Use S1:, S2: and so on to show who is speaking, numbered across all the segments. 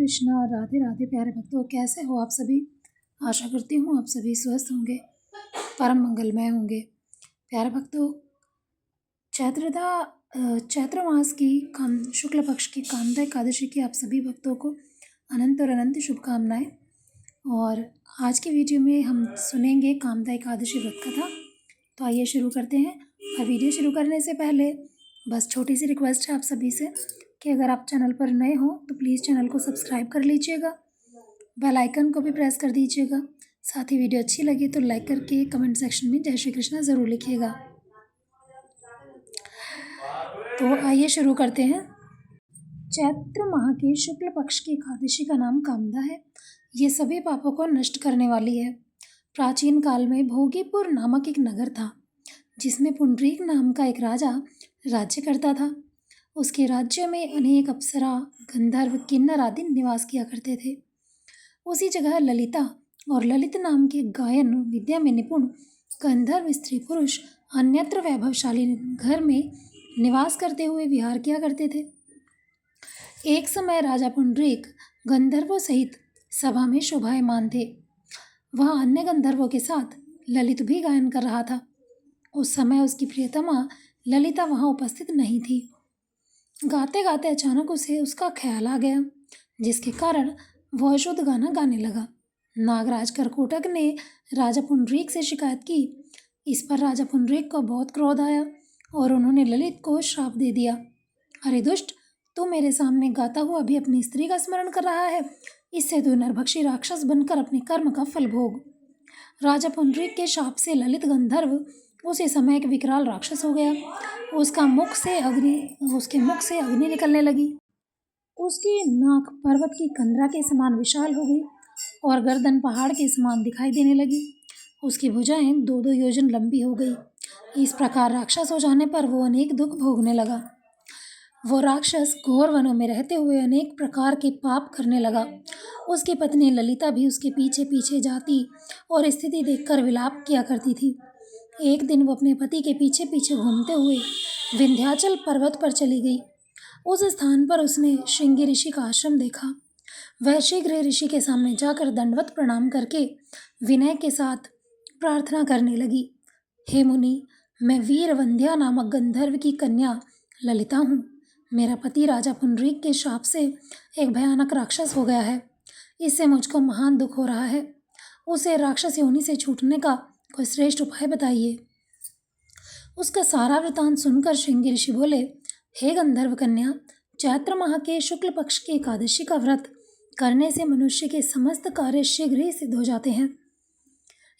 S1: कृष्णा। राधे राधे प्यारे भक्तों, कैसे हो आप सभी। आशा करती हूँ आप सभी स्वस्थ होंगे, परम मंगलमय होंगे। प्यारे भक्तों, चैत्र मास की शुक्ल पक्ष की कामदा एकादशी की आप सभी भक्तों को अनंत और अनंत शुभकामनाएं। और आज की वीडियो में हम सुनेंगे कामदा एकादशी व्रत कथा। तो आइए शुरू करते हैं। और वीडियो शुरू करने से पहले बस छोटी सी रिक्वेस्ट है आप सभी से कि अगर आप चैनल पर नए हो तो प्लीज़ चैनल को सब्सक्राइब कर लीजिएगा, बेल आइकन को भी प्रेस कर दीजिएगा। साथ ही वीडियो अच्छी लगी तो लाइक करके कमेंट सेक्शन में जय श्री कृष्णा ज़रूर लिखिएगा। तो आइए शुरू करते हैं। चैत्र माह के शुक्ल पक्ष की एकादशी का नाम कामदा है। ये सभी पापों को नष्ट करने वाली है। प्राचीन काल में भोगीपुर नामक एक नगर था जिसमें पुंडरीक नाम का एक राजा राज्य करता था। उसके राज्य में अनेक अप्सरा, गंधर्व, किन्नर आदि निवास किया करते थे। उसी जगह ललिता और ललित नाम के गायन विद्या में निपुण गंधर्व स्त्री पुरुष अन्यत्र वैभवशाली घर में निवास करते हुए विहार किया करते थे। एक समय राजा पुंडरीक गंधर्वों सहित सभा में शोभायमान थे। वह अन्य गंधर्वों के साथ ललित भी गायन कर रहा था। उस समय उसकी प्रियतमा ललिता वहां उपस्थित नहीं थी। गाते गाते अचानक उसे उसका ख्याल आ गया, जिसके कारण वह अशुद्ध गाना गाने लगा। नागराज करकोटक ने राजा पुंडरीक से शिकायत की। इस पर राजा पुंडरीक को बहुत क्रोध आया और उन्होंने ललित को श्राप दे दिया। अरे दुष्ट, तू मेरे सामने गाता हुआ भी अपनी स्त्री का स्मरण कर रहा है। इससे तू नरभक्षी राक्षस बनकर अपने कर्म का फल भोग। राजा पुंडरीक के शाप से ललित गंधर्व उसी समय एक विकराल राक्षस हो गया। उसके मुख से अग्नि निकलने लगी। उसकी नाक पर्वत की कंदरा के समान विशाल हो गई और गर्दन पहाड़ के समान दिखाई देने लगी। उसकी भुजाएं 2-2 योजन लंबी हो गई। इस प्रकार राक्षस हो जाने पर वो अनेक दुख भोगने लगा। वो राक्षस घोर वनों में रहते हुए अनेक प्रकार के पाप करने लगा। उसकी पत्नी ललिता भी उसके पीछे पीछे जाती और स्थिति देखकर विलाप किया करती थी। एक दिन वो अपने पति के पीछे पीछे घूमते हुए विंध्याचल पर्वत पर चली गई। उस स्थान पर उसने श्रृंगी ऋषि का आश्रम देखा। वह शीघ्र ऋषि के सामने जाकर दंडवत प्रणाम करके विनय के साथ प्रार्थना करने लगी। हे मुनि, मैं वीरवंध्या नामक गंधर्व की कन्या ललिता हूँ। मेरा पति राजा पुंडरीक के शाप से एक भयानक राक्षस हो गया है। इससे मुझको महान दुख हो रहा है। उसे राक्षस योनि से छूटने का कोई श्रेष्ठ उपाय बताइए। उसका सारा वृतांत सुनकर श्रृंगी ऋषि बोले, हे गंधर्व कन्या, चैत्र माह के शुक्ल पक्ष की एकादशी का व्रत करने से मनुष्य के समस्त कार्य शीघ्र ही सिद्ध हो जाते हैं।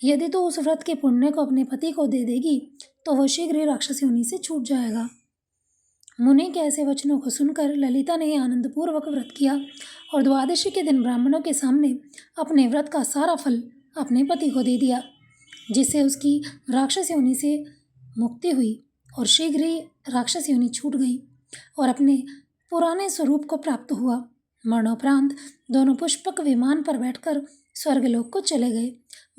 S1: यदि तो उस व्रत के पुण्य को अपने पति को दे देगी तो वह शीघ्र ही राक्षस योनि से छूट जाएगा। मुनि के ऐसे वचनों को सुनकर ललिता ने आनंदपूर्वक व्रत किया और द्वादशी के दिन ब्राह्मणों के सामने अपने व्रत का सारा फल अपने पति को दे दिया, जिससे उसकी राक्षस योनि से मुक्ति हुई और शीघ्र ही राक्षस योनि छूट गई और अपने पुराने स्वरूप को प्राप्त हुआ। मरणोपरांत दोनों पुष्पक विमान पर बैठकर स्वर्गलोक को चले गए।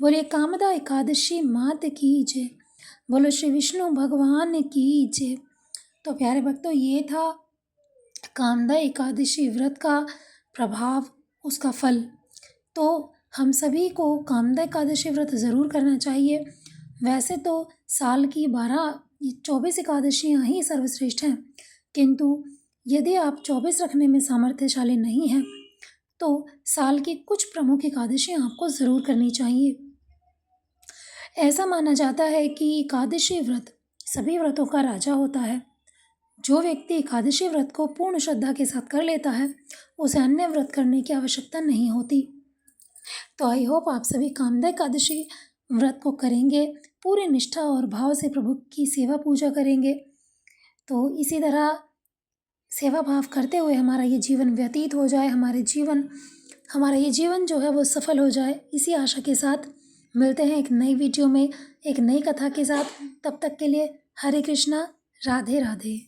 S1: बोलिए कामदा एकादशी मात की जय। बोलो श्री विष्णु भगवान की जय। तो प्यारे भक्तों, ये था कामदा एकादशी व्रत का प्रभाव, उसका फल। तो हम सभी को कामदा एकादशी व्रत ज़रूर करना चाहिए। वैसे तो साल की 24 एकादशियाँ ही सर्वश्रेष्ठ हैं, किंतु यदि आप 24 रखने में सामर्थ्यशाली नहीं हैं तो साल की कुछ प्रमुख एकादशियाँ आपको ज़रूर करनी चाहिए। ऐसा माना जाता है कि एकादशी व्रत सभी व्रतों का राजा होता है। जो व्यक्ति एकादशी व्रत को पूर्ण श्रद्धा के साथ कर लेता है उसे अन्य व्रत करने की आवश्यकता नहीं होती। तो आई होप आप सभी कामदा एकादशी व्रत को करेंगे, पूरी निष्ठा और भाव से प्रभु की सेवा पूजा करेंगे। तो इसी तरह सेवा भाव करते हुए हमारा ये जीवन व्यतीत हो जाए, हमारा ये जीवन जो है वो सफल हो जाए। इसी आशा के साथ मिलते हैं एक नई वीडियो में, एक नई कथा के साथ। तब तक के लिए हरे कृष्णा, राधे राधे।